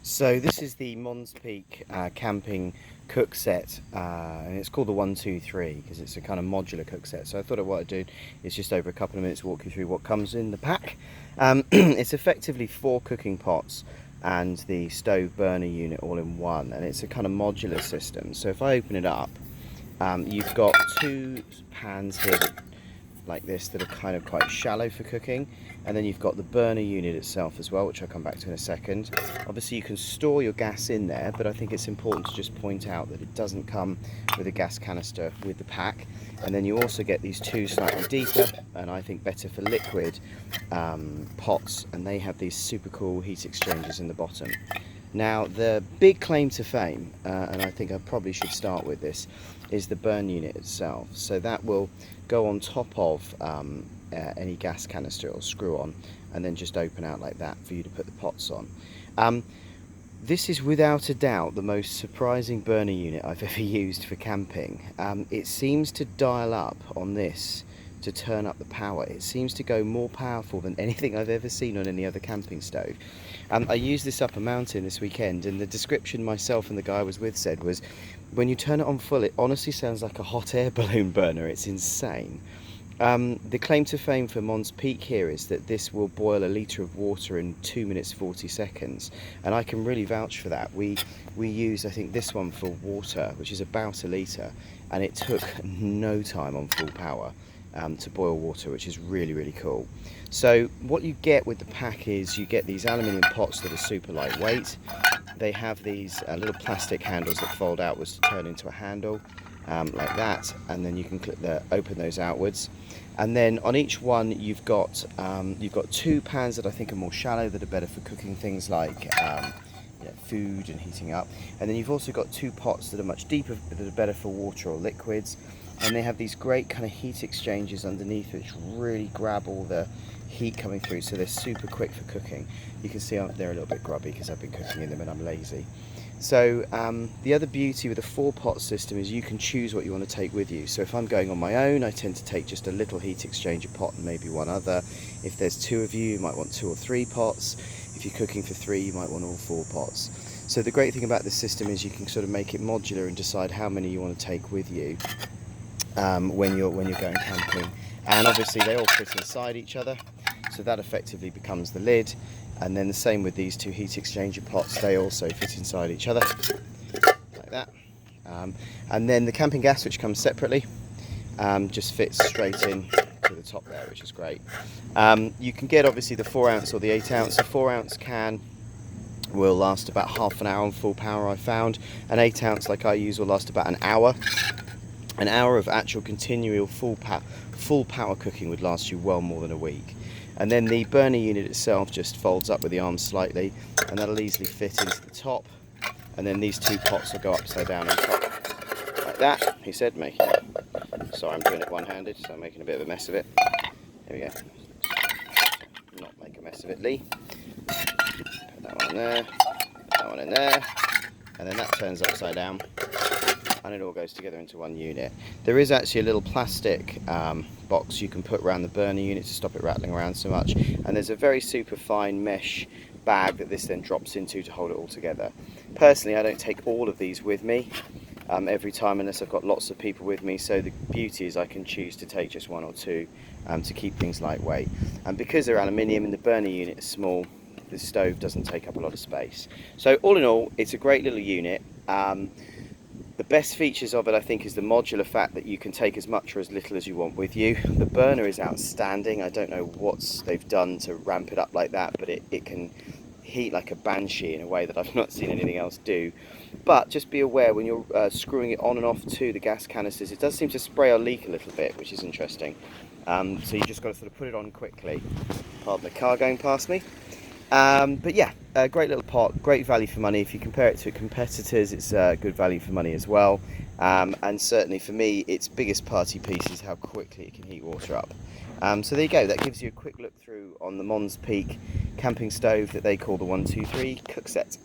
So this is the Mons camping cook set, and it's called the 123 because it's a kind of modular cook set. So I thought what I'd do is just over a couple of minutes walk you through what comes in the pack. It's effectively 4 cooking pots and the stove burner unit all in one, and it's a kind of modular system. So if I open it up, you've got 2 pans here like this that are kind of quite shallow for cooking, and then you've got the burner unit itself as well, which I'll come back to in a second. Obviously you can store your gas in there, but I think it's important to just point out that it doesn't come with a gas canister with the pack. And then you also get these 2 slightly deeper and I think better for liquid pots, and they have these super cool heat exchangers in the bottom. Now the big claim to fame, and I think I probably should start with this, is the burn unit itself. So that will go on top of any gas canister or screw on, and then just open out like that for you to put the pots on. This is without a doubt the most surprising burner unit I've ever used for camping. It seems to dial up on this to turn up the power. It seems to go more powerful than anything I've ever seen on any other camping stove. I used this up a mountain this weekend, and the description myself and the guy I was with said was, when you turn it on full, it honestly sounds like a hot air balloon burner. It's insane. The claim to fame for Mons Peak here is that this will boil a litre of water in 2 minutes 40 seconds, and I can really vouch for that. We use, I think, this one for water, which is about a litre, and it took no time on full power to boil water, which is really, really cool. So what you get with the pack is you get these aluminium pots that are super lightweight. They have these little plastic handles that fold outwards to turn into a handle, like that, and then you can open those outwards. And then on each one you've got 2 pans that I think are more shallow, that are better for cooking things like food and heating up. And then you've also got 2 pots that are much deeper, that are better for water or liquids. And they have these great kind of heat exchangers underneath, which really grab all the heat coming through, so they're super quick for cooking. You can see they're a little bit grubby because I've been cooking in them and I'm lazy. So the other beauty with the 4-pot system is you can choose what you want to take with you. So if I'm going on my own, I tend to take just a little heat exchanger pot and maybe one other. If there's 2 of you, you might want 2 or 3 pots. If you're cooking for 3, you might want all 4 pots. So the great thing about this system is you can sort of make it modular and decide how many you want to take with you when you're going camping. And obviously they all fit inside each other, so that effectively becomes the lid. And then the same with these 2 heat exchanger pots, they also fit inside each other like that. And then the camping gas, which comes separately, just fits straight in to the top there, which is great. You can get obviously the 4 ounce or the 8 ounce. A 4 ounce can will last about half an hour on full power, I found. An 8 ounce like I use will last about an hour. An hour of actual continual full power cooking would last you well more than a week. And then the burner unit itself just folds up with the arms slightly, and that'll easily fit into the top. And then these 2 pots will go upside down on top, like that. He said, making it. Sorry, I'm doing it one-handed, so I'm making a bit of a mess of it. There we go. Not make a mess of it, Lee. Put that one in there, that one in there, and then that turns upside down, and it all goes together into one unit. There is actually a little plastic box you can put around the burner unit to stop it rattling around so much, and there's a very super fine mesh bag that this then drops into to hold it all together. Personally, I don't take all of these with me every time unless I've got lots of people with me, so the beauty is I can choose to take just 1 or 2 to keep things lightweight. And because they're aluminium and the burner unit is small, the stove doesn't take up a lot of space. So all in all, it's a great little unit. The best features of it, I think, is the modular fact that you can take as much or as little as you want with you. The burner is outstanding. I don't know what they've done to ramp it up like that, but it can heat like a banshee in a way that I've not seen anything else do. But just be aware when you're screwing it on and off to the gas canisters, it does seem to spray or leak a little bit, which is interesting. So you just got to sort of put it on quickly. Pardon the car going past me. But yeah, a great little pot, great value for money. If you compare it to competitors, it's good value for money as well. And certainly for me, its biggest party piece is how quickly it can heat water up. So there you go, that gives you a quick look through on the Mons Peak camping stove that they call the 123 cook set.